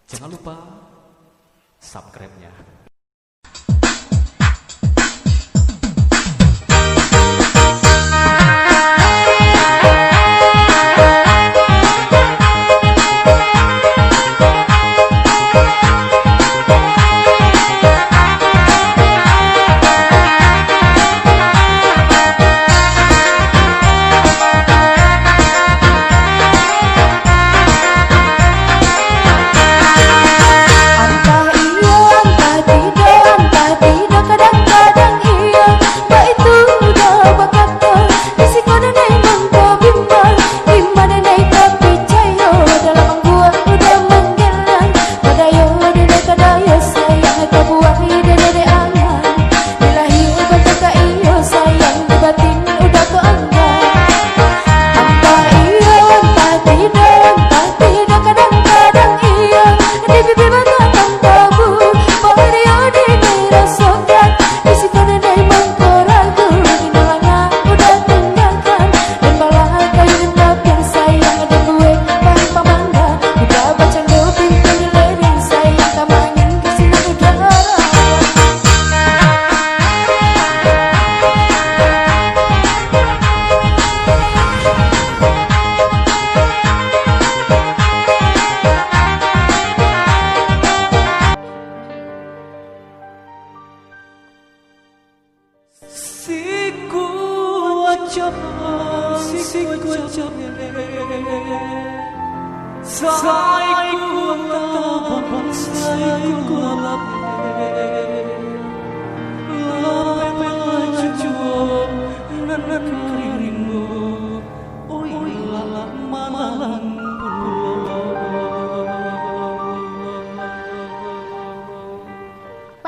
Jangan lupa subscribe-nya.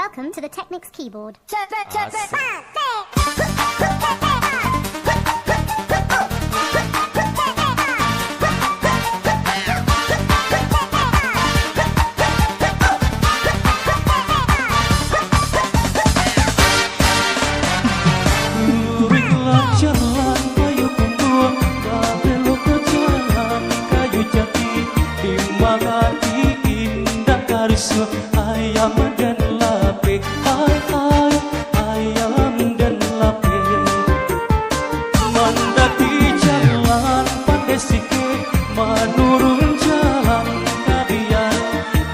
Welcome to the Technics keyboard. Ayam dan lape, ayam dan lape, mendaki jalan pandai sikit, menurun jalan kabian,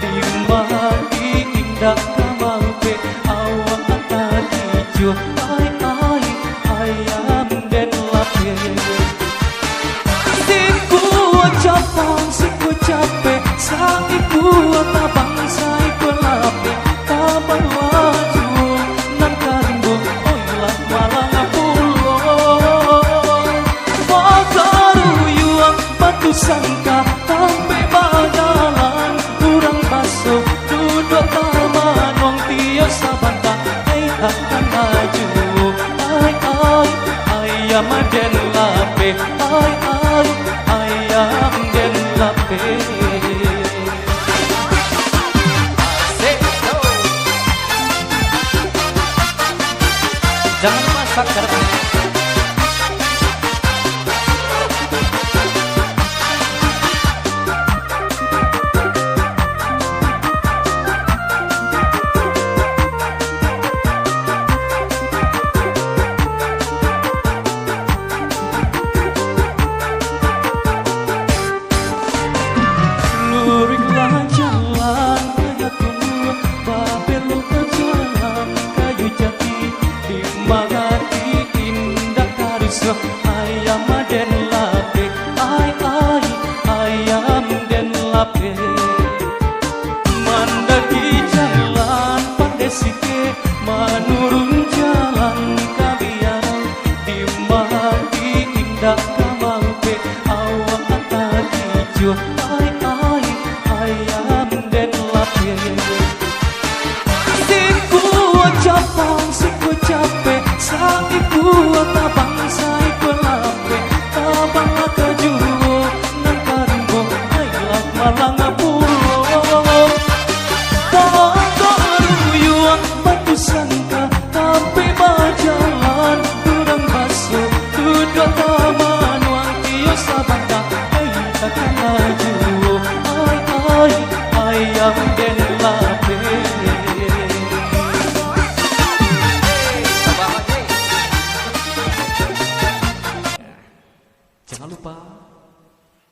dimaki indah kamalpe, awak tak hijau, ayam dan lape. Siku capang, siku capek, sakiku tak bangsa. Sangka sampai badalan kurang basuh duduk taman wong tiasa bantah akan maju ayam dan lape ayam dan lape. Jangan masak karena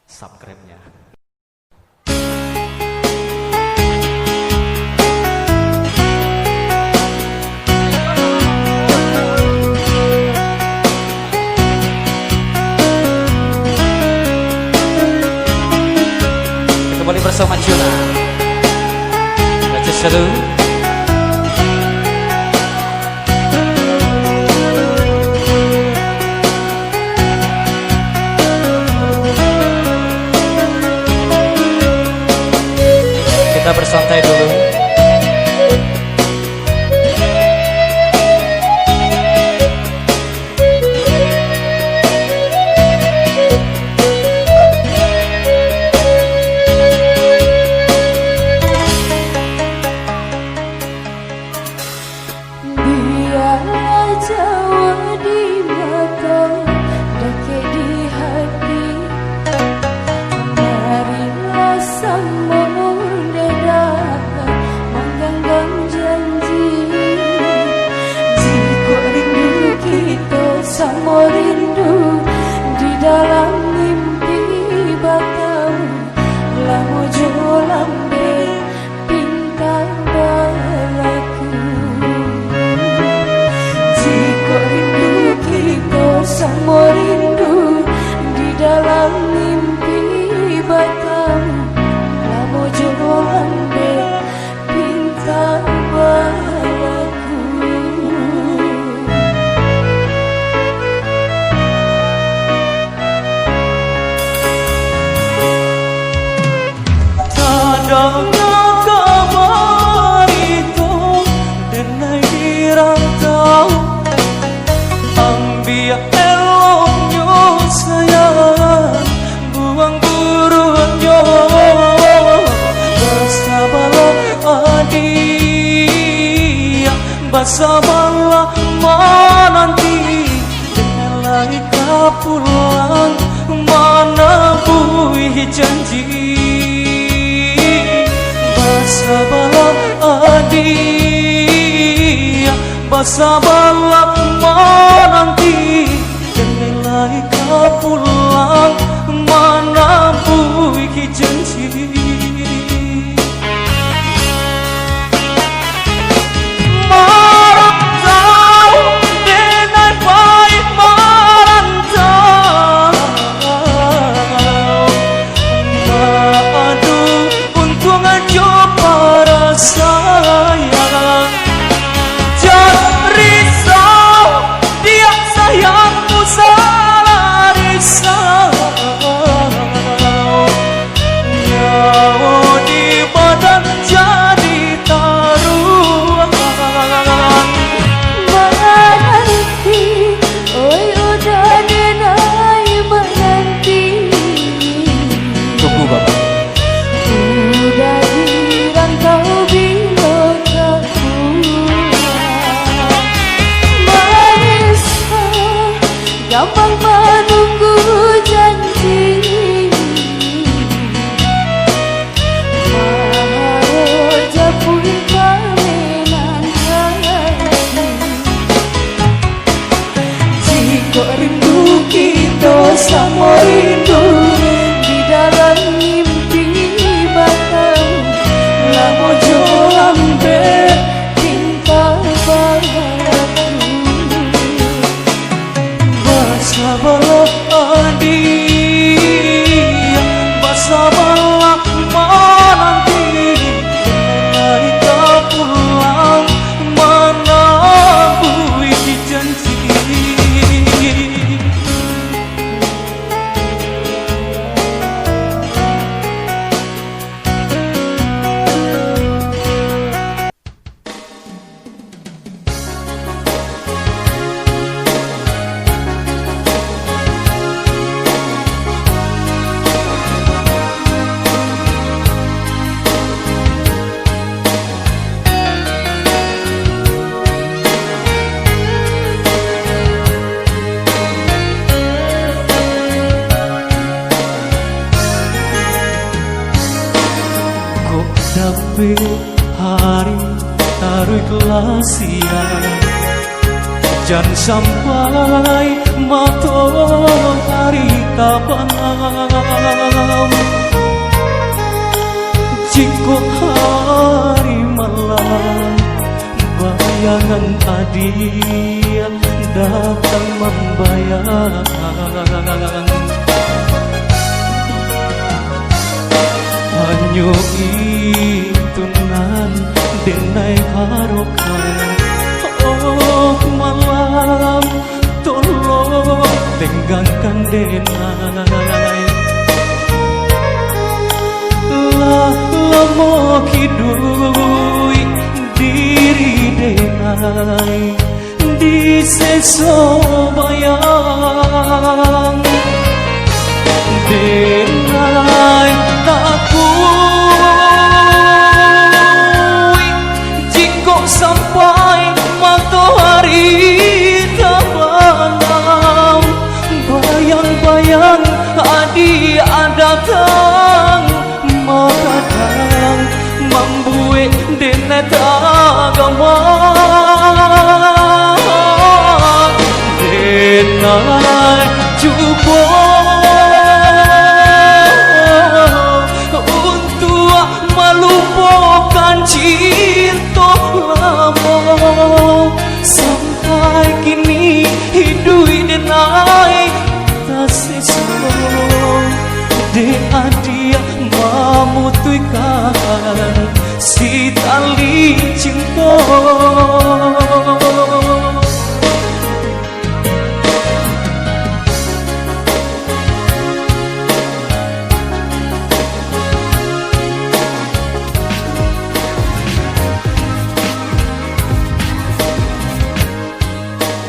subscribe-nya. Kembali bersama Juna Baca Selu. Kita bersantai dulu. Jawa di mata, dake di hati, marilah sambung dadah menggenggam janji. Jika rindu kita sama rindu di dalam mimpi batamu, lamo jolambe pintar balaku. Sama rindu di dalam mimpi batamu, lamo jolambe pinta balaku. Tadangnya kabar itu denai dirantau, ambil eloknya sayang, buang buruannya. Bersabarlah adik, bersabarlah menanti, dengarlah kau pulang mana buih janji. Bersabarlah adik, bersabarlah menanti, dengarlah kau pulang mana buih janji. Merantau dengan baik merantau, mengadu untung aja para sayang. Jangan risau, dia sayangku salah risau. Nyawa di badan jadi taruhan. Menanti, oi udah denai menanti. Tunggu Bapak. Udah dirantau bila tak pulang. Manisnya gampang menunggu janji. Maharoja pun pamenan hati. Jika rindu kita sama rindu di dalam mimpi batamu, lamo jolambe cinta balaku. Bersabarlah adik, bersabarlah menanti, dengarlah kau pulang mana buih janji. Tapi hari taruh ikhlas siang, jangan sampai matahari tak panam. Jika hari malam bayangan dia datang membayang, hanya itu nan denai harokan. Oh malam tolong tenggangkan denai, lama kidui diri denai di seso bayang. Denai takui jika sampai matahari terbenam, bayang-bayang adi datang makadang membuat denai agama. Denai cuba untuk melupakan cinta lama, sampai kini hidup denai tak sesong. Dia memutuskan si tali cinta.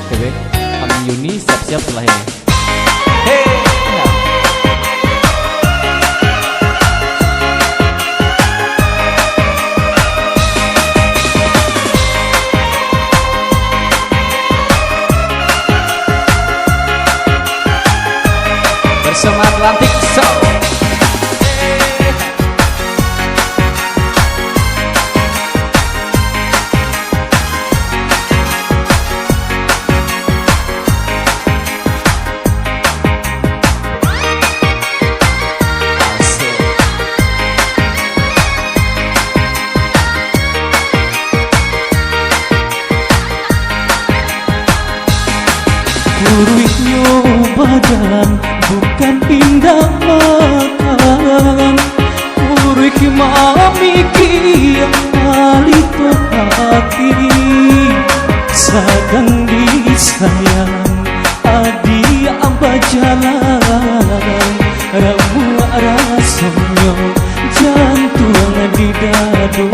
Oke, kami Yuni siap-siap setelah ini. Bersama Atlantic Soul. Buruknya badan bukan indah makan, buruk memikir alito hati. Sedang disayang adi amba jalan, ramu rasanya jantung di dado.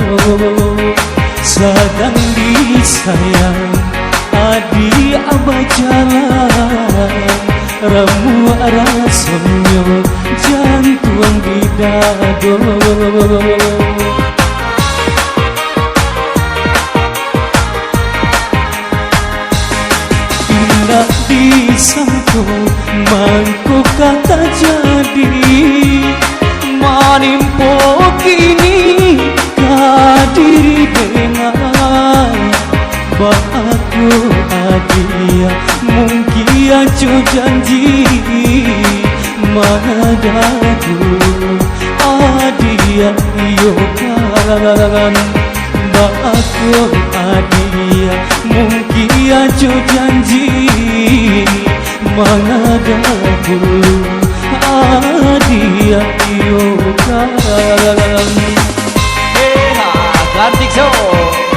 Sedang disayang adi amba jalan, ramu rasanya jantung di dado. Indah disangko mangko kata jadi, manimpo kini kadiri denai. Aku adia mungkin aja janji madaku adia yokan. Aku adia mungkin aja janji madaku adia yokan. Atlantic Soul.